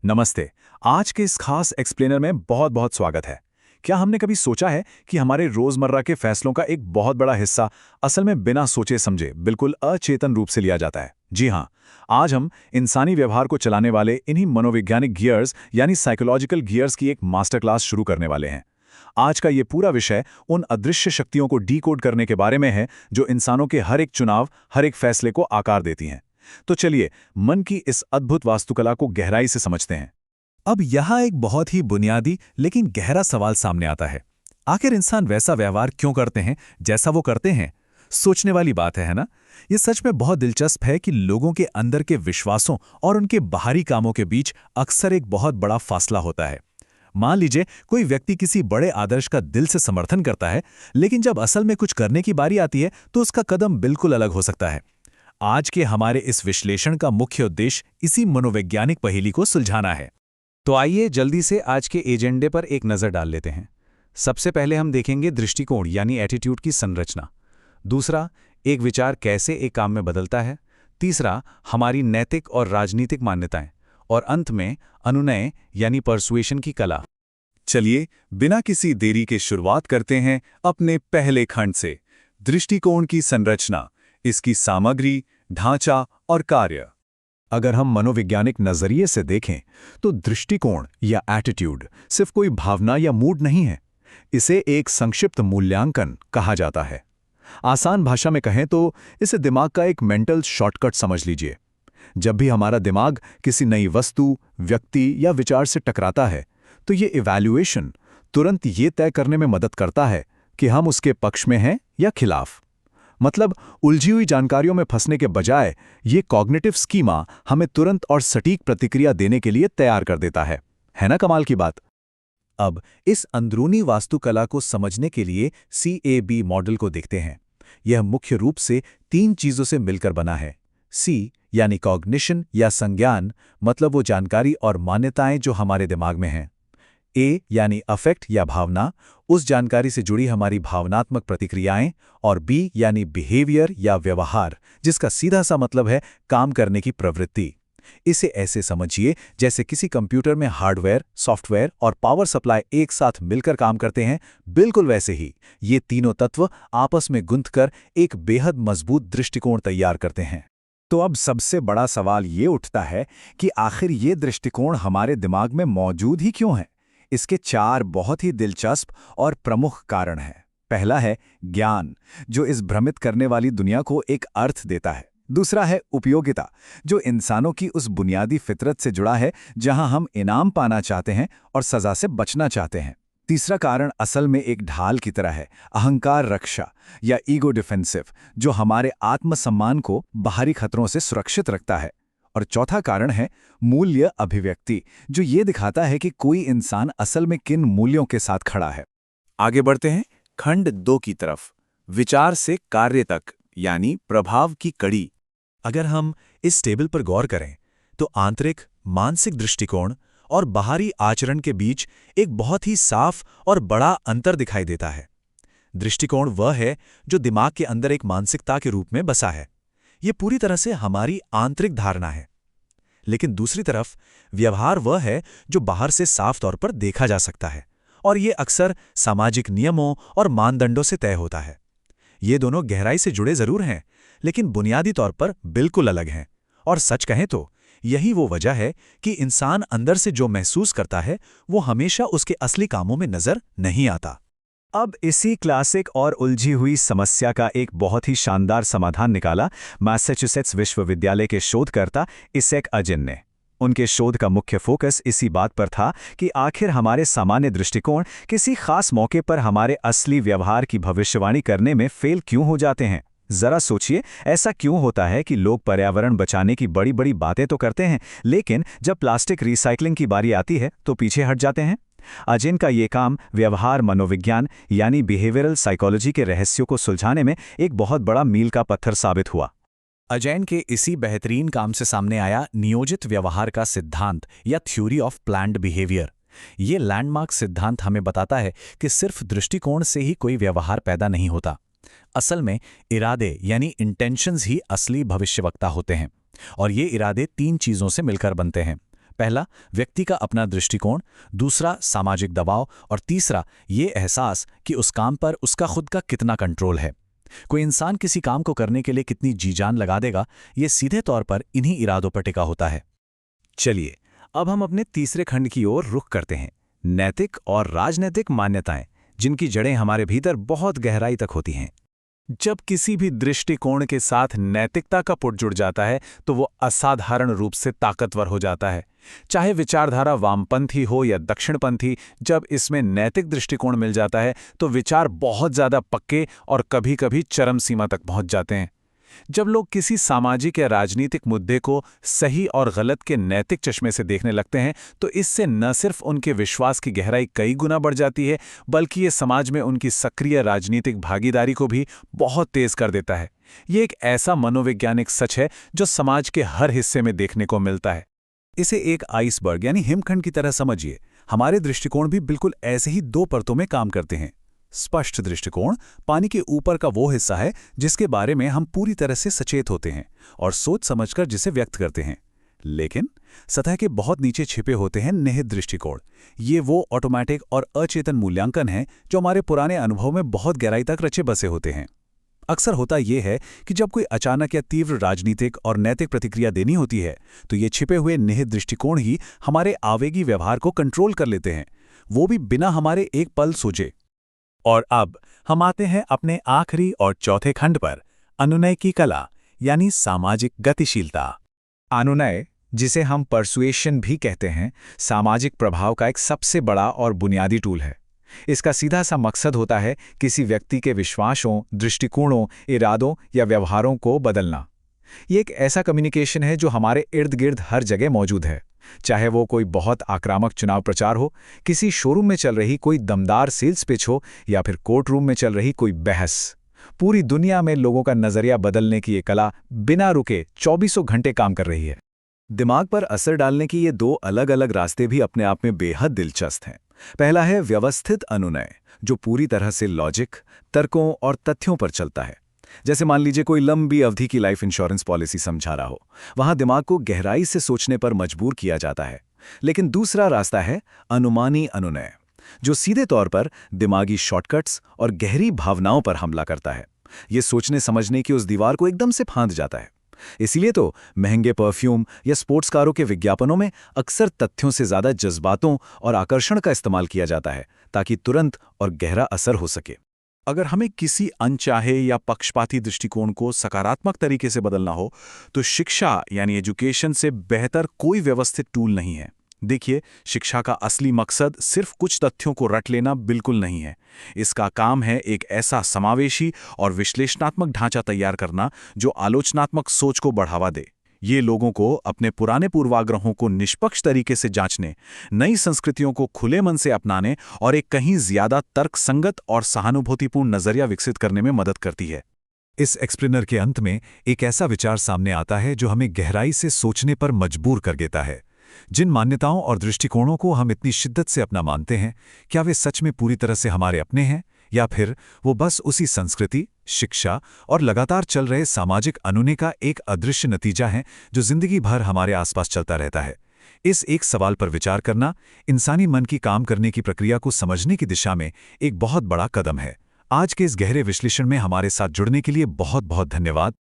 नमस्ते। आज के इस खास एक्सप्लेनर में बहुत बहुत स्वागत है। क्या हमने कभी सोचा है कि हमारे रोजमर्रा के फैसलों का एक बहुत बड़ा हिस्सा असल में बिना सोचे समझे बिल्कुल अचेतन रूप से लिया जाता है? जी हाँ, आज हम इंसानी व्यवहार को चलाने वाले इन्हीं मनोवैज्ञानिक गियर्स यानी साइकोलॉजिकल गियर्स की एक मास्टर क्लास शुरू करने वाले हैं। आज का ये पूरा विषय उन अदृश्य शक्तियों को डीकोड करने के बारे में है जो इंसानों के हर एक चुनाव, हर एक फैसले को आकार देती हैं। तो चलिए मन की इस अद्भुत वास्तुकला को गहराई से समझते हैं। अब यहाँ एक बहुत ही बुनियादी लेकिन गहरा सवाल सामने आता है। आखिर इंसान वैसा व्यवहार क्यों करते हैं जैसा वो करते हैं? सोचने वाली बात है ना? ये सच में बहुत दिलचस्प है कि लोगों के अंदर के विश्वासों और उनके बाहरी कामों के बीच अक्सर एक बहुत बड़ा फासला होता है। मान लीजिए कोई व्यक्ति किसी बड़े आदर्श का दिल से समर्थन करता है, लेकिन जब असल में कुछ करने की बारी आती है तो उसका कदम बिल्कुल अलग हो सकता है। आज के हमारे इस विश्लेषण का मुख्य उद्देश्य इसी मनोवैज्ञानिक पहेली को सुलझाना है। तो आइए जल्दी से आज के एजेंडे पर एक नज़र डाल लेते हैं। सबसे पहले हम देखेंगे दृष्टिकोण यानी एटीट्यूड की संरचना। दूसरा, एक विचार कैसे एक काम में बदलता है। तीसरा, हमारी नैतिक और राजनीतिक मान्यताएं। और अंत में अनुनय यानी परसुएशन की कला। चलिए बिना किसी देरी के शुरुआत करते हैं अपने पहले खंड से, दृष्टिकोण की संरचना, इसकी सामग्री, ढांचा और कार्य। अगर हम मनोवैज्ञानिक नजरिए से देखें तो दृष्टिकोण या एटीट्यूड सिर्फ कोई भावना या मूड नहीं है। इसे एक संक्षिप्त मूल्यांकन कहा जाता है। आसान भाषा में कहें तो इसे दिमाग का एक मेंटल शॉर्टकट समझ लीजिए। जब भी हमारा दिमाग किसी नई वस्तु, व्यक्ति या विचार से टकराता है तो ये इवैल्यूएशन तुरंत ये तय करने में मदद करता है कि हम उसके पक्ष में हैं या खिलाफ। मतलब उलझी हुई जानकारियों में फंसने के बजाय ये कॉग्निटिव स्कीमा हमें तुरंत और सटीक प्रतिक्रिया देने के लिए तैयार कर देता है ना कमाल की बात? अब इस अंदरूनी वास्तुकला को समझने के लिए CAB मॉडल को देखते हैं। यह मुख्य रूप से 3 चीजों से मिलकर बना है। C यानी कॉग्निशन या संज्ञान, मतलब वो जानकारी और मान्यताएं जो हमारे दिमाग में हैं। A यानी अफेक्ट या भावना, उस जानकारी से जुड़ी हमारी भावनात्मक प्रतिक्रियाएं। और B यानी बिहेवियर या व्यवहार, जिसका सीधा सा मतलब है काम करने की प्रवृत्ति। इसे ऐसे समझिए जैसे किसी कंप्यूटर में हार्डवेयर, सॉफ्टवेयर और पावर सप्लाई एक साथ मिलकर काम करते हैं। बिल्कुल वैसे ही ये तीनों तत्व आपस में गुंथकर एक बेहद मजबूत दृष्टिकोण तैयार करते हैं। तो अब सबसे बड़ा सवाल ये उठता है कि आखिर ये दृष्टिकोण हमारे दिमाग में मौजूद ही क्यों है? इसके 4 बहुत ही दिलचस्प और प्रमुख कारण हैं। पहला है ज्ञान, जो इस भ्रमित करने वाली दुनिया को एक अर्थ देता है। दूसरा है उपयोगिता, जो इंसानों की उस बुनियादी फितरत से जुड़ा है जहां हम इनाम पाना चाहते हैं और सजा से बचना चाहते हैं। तीसरा कारण असल में एक ढाल की तरह है, अहंकार रक्षा या ईगो डिफेंसिव, जो हमारे आत्मसम्मान को बाहरी खतरों से सुरक्षित रखता है। और चौथा कारण है मूल्य अभिव्यक्ति, जो ये दिखाता है कि कोई इंसान असल में किन मूल्यों के साथ खड़ा है। आगे बढ़ते हैं खंड 2 की तरफ, विचार से कार्य तक यानी प्रभाव की कड़ी। अगर हम इस टेबल पर गौर करें तो आंतरिक मानसिक दृष्टिकोण और बाहरी आचरण के बीच एक बहुत ही साफ और बड़ा अंतर दिखाई देता है। दृष्टिकोण वह है जो दिमाग के अंदर एक मानसिकता के रूप में बसा है। ये पूरी तरह से हमारी आंतरिक धारणा है। लेकिन दूसरी तरफ व्यवहार वह है जो बाहर से साफ तौर पर देखा जा सकता है, और ये अक्सर सामाजिक नियमों और मानदंडों से तय होता है। ये दोनों गहराई से जुड़े जरूर हैं, लेकिन बुनियादी तौर पर बिल्कुल अलग हैं। और सच कहें तो यही वो वजह है कि इंसान अंदर से जो महसूस करता है वो हमेशा उसके असली कामों में नजर नहीं आता। अब इसी क्लासिक और उलझी हुई समस्या का एक बहुत ही शानदार समाधान निकाला मैसाचुसेट्स विश्वविद्यालय के शोधकर्ता इसैक अजिन ने। उनके शोध का मुख्य फोकस इसी बात पर था कि आखिर हमारे सामान्य दृष्टिकोण किसी खास मौके पर हमारे असली व्यवहार की भविष्यवाणी करने में फेल क्यों हो जाते हैं। जरा सोचिए, ऐसा क्यों होता है कि लोग पर्यावरण बचाने की बड़ी बड़ी बातें तो करते हैं, लेकिन जब प्लास्टिक रिसाइकलिंग की बारी आती है तो पीछे हट जाते हैं। अजिन का ये काम व्यवहार मनोविज्ञान यानी बिहेवियरल साइकोलॉजी के रहस्यों को सुलझाने में एक बहुत बड़ा मील का पत्थर साबित हुआ। अजैन के इसी बेहतरीन काम से सामने आया नियोजित व्यवहार का सिद्धांत या थ्योरी ऑफ प्लान्ड बिहेवियर। ये लैंडमार्क सिद्धांत हमें बताता है कि सिर्फ दृष्टिकोण से ही कोई व्यवहार पैदा नहीं होता। असल में इरादे यानी इंटेंशंस ही असली भविष्यवक्ता होते हैं, और ये इरादे 3 चीजों से मिलकर बनते हैं। पहला, व्यक्ति का अपना दृष्टिकोण, दूसरा सामाजिक दबाव और तीसरा ये एहसास कि उस काम पर उसका खुद का कितना कंट्रोल है। कोई इंसान किसी काम को करने के लिए कितनी जी जान लगा देगा, ये सीधे तौर पर इन्हीं इरादों पर टिका होता है। चलिए अब हम अपने तीसरे खंड की ओर रुख करते हैं, नैतिक और राजनैतिक मान्यताएं, जिनकी जड़ें हमारे भीतर बहुत गहराई तक होती हैं। जब किसी भी दृष्टिकोण के साथ नैतिकता का पुट जुड़ जाता है तो वो असाधारण रूप से ताकतवर हो जाता है। चाहे विचारधारा वामपंथी हो या दक्षिणपंथी, जब इसमें नैतिक दृष्टिकोण मिल जाता है तो विचार बहुत ज्यादा पक्के और कभी-कभी चरम सीमा तक पहुंच जाते हैं। जब लोग किसी सामाजिक या राजनीतिक मुद्दे को सही और गलत के नैतिक चश्मे से देखने लगते हैं तो इससे न सिर्फ उनके विश्वास की गहराई कई गुना बढ़ जाती है, बल्कि ये समाज में उनकी सक्रिय राजनीतिक भागीदारी को भी बहुत तेज कर देता है। ये एक ऐसा मनोवैज्ञानिक सच है जो समाज के हर हिस्से में देखने को मिलता है। इसे एक आइसबर्ग यानी हिमखंड की तरह समझिए। हमारे दृष्टिकोण भी बिल्कुल ऐसे ही दो परतों में काम करते हैं। स्पष्ट दृष्टिकोण पानी के ऊपर का वो हिस्सा है जिसके बारे में हम पूरी तरह से सचेत होते हैं और सोच समझकर जिसे व्यक्त करते हैं। लेकिन सतह के बहुत नीचे छिपे होते हैं निहित दृष्टिकोण। ये वो ऑटोमेटिक और अचेतन मूल्यांकन है जो हमारे पुराने अनुभव में बहुत गहराई तक रचे बसे होते हैं। अक्सर होता यह है कि जब कोई अचानक या तीव्र राजनीतिक और नैतिक प्रतिक्रिया देनी होती है तो ये छिपे हुए निहित दृष्टिकोण ही हमारे आवेगी व्यवहार को कंट्रोल कर लेते हैं, वो भी बिना हमारे एक पल सोचे। और अब हम आते हैं अपने आखिरी और चौथे खंड पर, अनुनय की कला यानी सामाजिक गतिशीलता। अनुनय, जिसे हम परसुएशन भी कहते हैं, सामाजिक प्रभाव का एक सबसे बड़ा और बुनियादी टूल है। इसका सीधा सा मकसद होता है किसी व्यक्ति के विश्वासों, दृष्टिकोणों, इरादों या व्यवहारों को बदलना। ये एक ऐसा कम्युनिकेशन है जो हमारे इर्द गिर्द हर जगह मौजूद है, चाहे वो कोई बहुत आक्रामक चुनाव प्रचार हो, किसी शोरूम में चल रही कोई दमदार सेल्स पिच हो या फिर कोर्ट रूम में चल रही कोई बहस। पूरी दुनिया में लोगों का नजरिया बदलने की ये कला बिना रुके 24 घंटे काम कर रही है। दिमाग पर असर डालने की ये दो अलग अलग रास्ते भी अपने आप में बेहद दिलचस्प हैं। पहला है व्यवस्थित अनुनय, जो पूरी तरह से लॉजिक, तर्कों और तथ्यों पर चलता है। जैसे मान लीजिए कोई लंबी अवधि की लाइफ इंश्योरेंस पॉलिसी समझा रहा हो, वहां दिमाग को गहराई से सोचने पर मजबूर किया जाता है। लेकिन दूसरा रास्ता है अनुमानी अनुनय, जो सीधे तौर पर दिमागी शॉर्टकट्स और गहरी भावनाओं पर हमला करता है। ये सोचने समझने की उस दीवार को एकदम से फांद जाता है। इसीलिए तो महंगे परफ्यूम या स्पोर्ट्स कारों के विज्ञापनों में अक्सर तथ्यों से ज्यादा जज्बातों और आकर्षण का इस्तेमाल किया जाता है, ताकि तुरंत और गहरा असर हो सके। अगर हमें किसी अनचाहे या पक्षपाती दृष्टिकोण को सकारात्मक तरीके से बदलना हो तो शिक्षा यानी एजुकेशन से बेहतर कोई व्यवस्थित टूल नहीं है। देखिए, शिक्षा का असली मकसद सिर्फ कुछ तथ्यों को रट लेना बिल्कुल नहीं है। इसका काम है एक ऐसा समावेशी और विश्लेषणात्मक ढांचा तैयार करना जो आलोचनात्मक सोच को बढ़ावा दे। ये लोगों को अपने पुराने पूर्वाग्रहों को निष्पक्ष तरीके से जांचने, नई संस्कृतियों को खुले मन से अपनाने और एक कहीं ज्यादा तर्कसंगत और सहानुभूतिपूर्ण नजरिया विकसित करने में मदद करती है। इस एक्सप्लेनर के अंत में एक ऐसा विचार सामने आता है जो हमें गहराई से सोचने पर मजबूर कर देता है। जिन मान्यताओं और दृष्टिकोणों को हम इतनी शिद्दत से अपना मानते हैं, क्या वे सच में पूरी तरह से हमारे अपने हैं, या फिर वो बस उसी संस्कृति, शिक्षा और लगातार चल रहे सामाजिक अनुनय का एक अदृश्य नतीजा है जो जिंदगी भर हमारे आसपास चलता रहता है। इस एक सवाल पर विचार करना इंसानी मन की काम करने की प्रक्रिया को समझने की दिशा में एक बहुत बड़ा कदम है। आज के इस गहरे विश्लेषण में हमारे साथ जुड़ने के लिए बहुत बहुत धन्यवाद।